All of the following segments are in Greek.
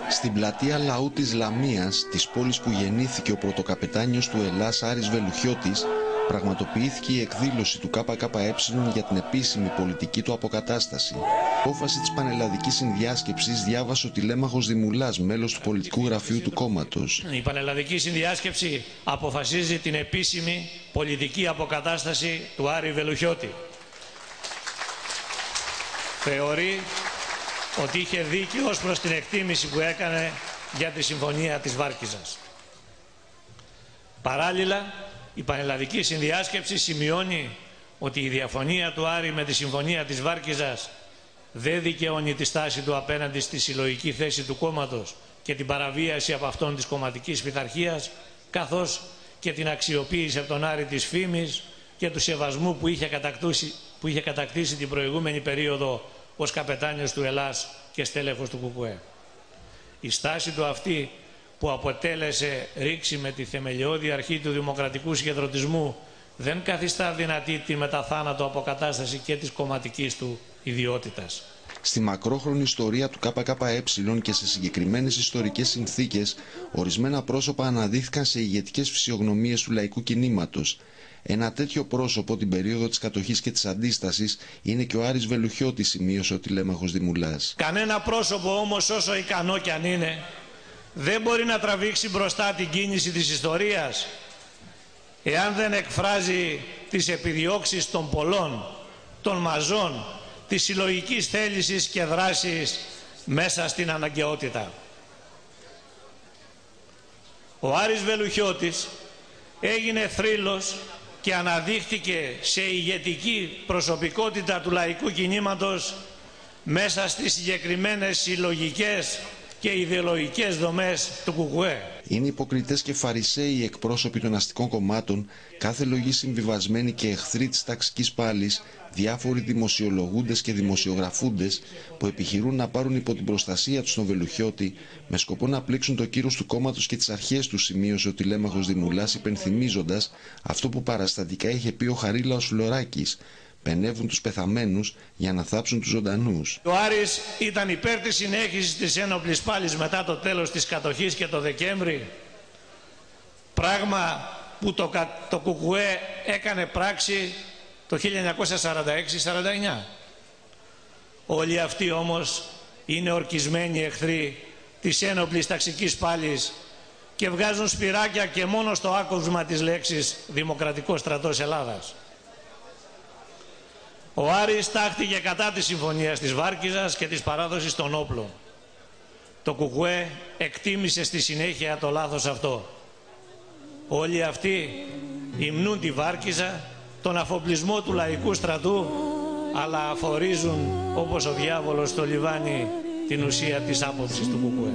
Στην πλατεία Λαού της Λαμίας, της πόλης που γεννήθηκε ο πρωτοκαπετάνιος του Ελλάς Άρης Βελουχιώτης, πραγματοποιήθηκε η εκδήλωση του ΚΚΕ για την επίσημη πολιτική του αποκατάσταση. Απόφαση της Πανελλαδικής Συνδιάσκεψης διάβασε ο τηλέμαχος Δημουλάς, μέλος του πολιτικού γραφείου του κόμματος. Η Πανελλαδική Συνδιάσκεψη αποφασίζει την επίσημη πολιτική αποκατάσταση του Άρη Βελουχιώτη. Θεωρεί ότι είχε δίκιο ως προς την εκτίμηση που έκανε για τη Συμφωνία της Βάρκιζας. Παράλληλα, η Πανελλαδική Συνδιάσκεψη σημειώνει ότι η διαφωνία του Άρη με τη Συμφωνία της Βάρκιζας δεν δικαιώνει τη στάση του απέναντι στη συλλογική θέση του κόμματος και την παραβίαση από αυτόν της κομματικής πειθαρχίας, καθώς και την αξιοποίηση από τον Άρη της φήμης και του σεβασμού που είχε κατακτήσει την προηγούμενη περίοδο ως καπετάνιος του Ελλάς και στέλεχος του ΚΚΕ. Η στάση του αυτή, που αποτέλεσε ρήξη με τη θεμελιώδη αρχή του δημοκρατικού συγκεντρωτισμού, δεν καθιστά δυνατή τη μεταθάνατο αποκατάσταση και της κομματικής του ιδιότητας. Στη μακρόχρονη ιστορία του ΚΚΕ και σε συγκεκριμένες ιστορικές συνθήκες, ορισμένα πρόσωπα αναδείχθηκαν σε ηγετικές φυσιογνωμίες του λαϊκού κινήματος. Ένα τέτοιο πρόσωπο την περίοδο της κατοχής και της αντίστασης είναι και ο Άρης Βελουχιώτης, σημείωσε ο τηλέμαχος Δημουλάς. Κανένα πρόσωπο όμως, όσο ικανό κι αν είναι, δεν μπορεί να τραβήξει μπροστά την κίνηση της ιστορίας εάν δεν εκφράζει τις επιδιώξεις των πολλών, των μαζών, της συλλογικής θέλησης και δράσης μέσα στην αναγκαιότητα. Ο Άρης Βελουχιώτης έγινε θρύλος και αναδείχθηκε σε ηγετική προσωπικότητα του λαϊκού κινήματος μέσα στις συγκεκριμένες συλλογικές και ιδεολογικές δομές του ΚΚΕ. Είναι υποκριτές και φαρισαίοι οι εκπρόσωποι των αστικών κομμάτων, κάθε λογή συμβιβασμένοι και εχθροί της ταξικής πάλης, διάφοροι δημοσιολογούντες και δημοσιογραφούντες που επιχειρούν να πάρουν υπό την προστασία τους τον Βελουχιώτη με σκοπό να πλήξουν το κύρος του κόμματος και τις αρχές του, σημείωσε ο τηλέμαχος Δημουλάς, υπενθυμίζοντας αυτό που παραστατικά είχε πει ο Χαρίλαος Φλωράκης: πενεύουν τους πεθαμένους για να θάψουν τους ζωντανούς. Ο Άρης ήταν υπέρ της συνέχισης της ένοπλης πάλης μετά το τέλος της κατοχής και το Δεκέμβρη, πράγμα που το ΚΚΕ έκανε πράξη το 1946-49. Όλοι αυτοί όμως είναι ορκισμένοι εχθροί της ένοπλης ταξικής πάλης και βγάζουν σπυράκια και μόνο στο άκουσμα της λέξης Δημοκρατικός Στρατός Ελλάδας. Ο Άρης τάχθηκε κατά της συμφωνίας της Βάρκιζας και της παράδοσης των όπλων. Το ΚΚΕ εκτίμησε στη συνέχεια το λάθος αυτό. Όλοι αυτοί υμνούν τη Βάρκιζα, τον αφοπλισμό του λαϊκού στρατού, αλλά αφορίζουν όπως ο διάβολος στο λιβάνι την ουσία της άποψης του ΚΚΕ.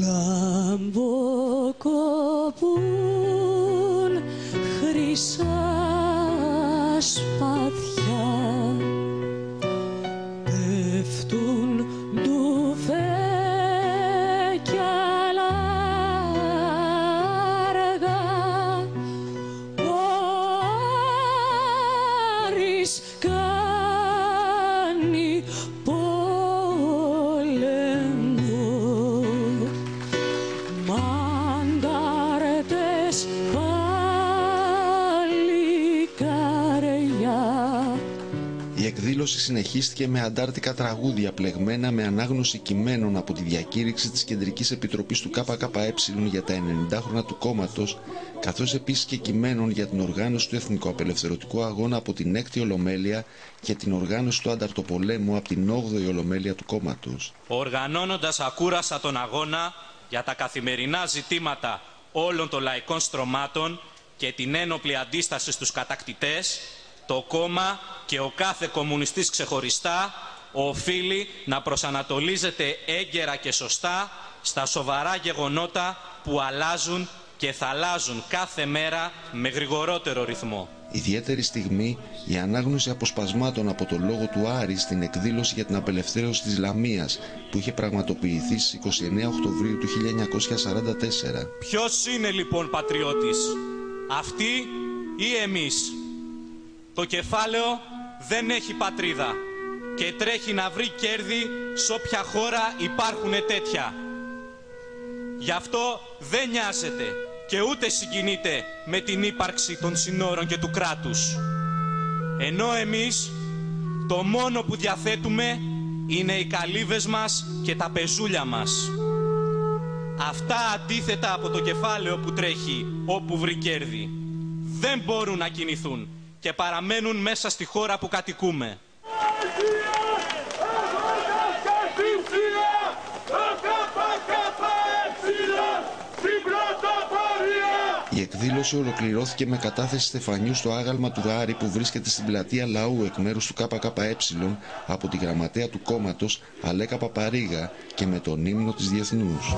Λαμποκοπούν χρυσά σπαθιά, πέφτουν ντουφέ κι άλλα αργά. Ο Άρης κάνει πόλεμο, μαντάρτες Η εκδήλωση συνεχίστηκε με αντάρτικα τραγούδια πλεγμένα με ανάγνωση κειμένων από τη διακήρυξη της Κεντρικής Επιτροπής του ΚΚΕ για τα 90 χρόνια του κόμματος, καθώς επίσης και κειμένων για την οργάνωση του Εθνικοαπελευθερωτικού Αγώνα από την 6η Ολομέλεια και την οργάνωση του Ανταρτοπολέμου από την 8η Ολομέλεια του κόμματος. Οργανώνοντας ακούρασα τον αγώνα για τα καθημερινά ζητήματα όλων των λαϊκών στρωμάτων και την ένοπλη αντίσταση στους κατακτητές, το κόμμα και ο κάθε κομμουνιστής ξεχωριστά οφείλει να προσανατολίζεται έγκαιρα και σωστά στα σοβαρά γεγονότα που αλλάζουν και θα αλλάζουν κάθε μέρα με γρηγορότερο ρυθμό. Ιδιαίτερη στιγμή η ανάγνωση αποσπασμάτων από το λόγο του Άρη στην εκδήλωση για την απελευθέρωση της Λαμίας που είχε πραγματοποιηθεί στις 29 Οκτωβρίου του 1944. Ποιος είναι λοιπόν πατριώτης, αυτοί ή εμείς? Το κεφάλαιο δεν έχει πατρίδα. και τρέχει να βρει κέρδη σε όποια χώρα υπάρχουν τέτοια. Γι' αυτό δεν νοιάζεται και ούτε συγκινείται με την ύπαρξη των συνόρων και του κράτους. Ενώ εμείς το μόνο που διαθέτουμε είναι οι καλύβες μας και τα πεζούλια μας. Αυτά αντίθετα από το κεφάλαιο που τρέχει όπου βρει κέρδη. Δεν μπορούν να κινηθούν και παραμένουν μέσα στη χώρα που κατοικούμε. Η εκδήλωση ολοκληρώθηκε με κατάθεση στεφανιού στο άγαλμα του Άρη που βρίσκεται στην πλατεία Λαού εκ μέρους του ΚΚΕ από τη γραμματέα του κόμματος Αλέκα Παπαρίγα και με τον ύμνο της Διεθνούς.